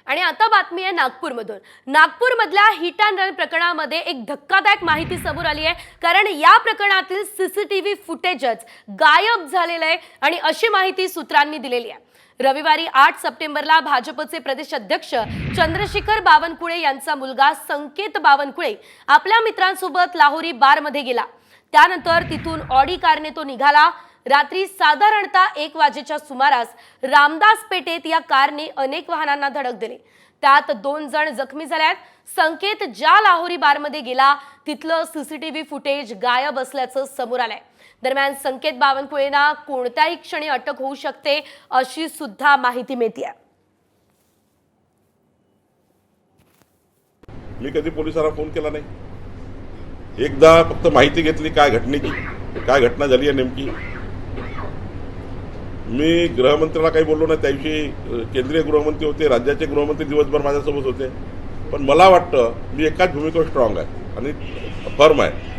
आणि आता बातमी आहे नागपूरमधून। नागपूरमधल्या हिट अँड रन प्रकरणामध्ये एक धक्कादायक माहिती समोर आली आहे, कारण या प्रकरणातील सीसीटीव्ही फुटेजच गायब झालेलं आहे आणि अशी माहिती सूत्रांनी दिलेली आहे। रविवारी 8 सप्टेंबरला भाजपचे प्रदेश अध्यक्ष चंद्रशेखर बावनकुळे यांचा मुलगा संकेत बावनकुळे आपल्या मित्रांसोबत लाहोरी बारमध्ये गेला। त्यानंतर तिथून ऑडी कारने तो निघाला। रात्री साधारणतः 1 वाजेच्या सुमारास रामदास पेठेत या कारने अनेक वाहनांना धडक दिली। त्यात 2 जण जखमी झालेत। संकेत ज्या लाहोरी बारमध्ये गेला तिथलं सीसीटीव्ही फुटेज गायब असल्याचं समोर आलंय। दरम्यान संकेत बावनकुळेंना कोणत्याही क्षणी अटक होऊ शकते अशी सुद्धा माहिती मिळते। मी कधी पोलिसांना फोन केला नाही, एकदा फक्त माहिती घेतली काय घटनेची, काय घटना झाली आहे नेमकी। मी गृहमंत्र्यांना काही बोललो नाही, त्याविषयी केंद्रीय गृहमंत्री होते, राज्याचे गृहमंत्री दिवसभर माझ्यासोबत होते। पण मला वाटतं मी एकाच भूमिकेवर स्ट्रॉंग आहे आणि फर्म आहे।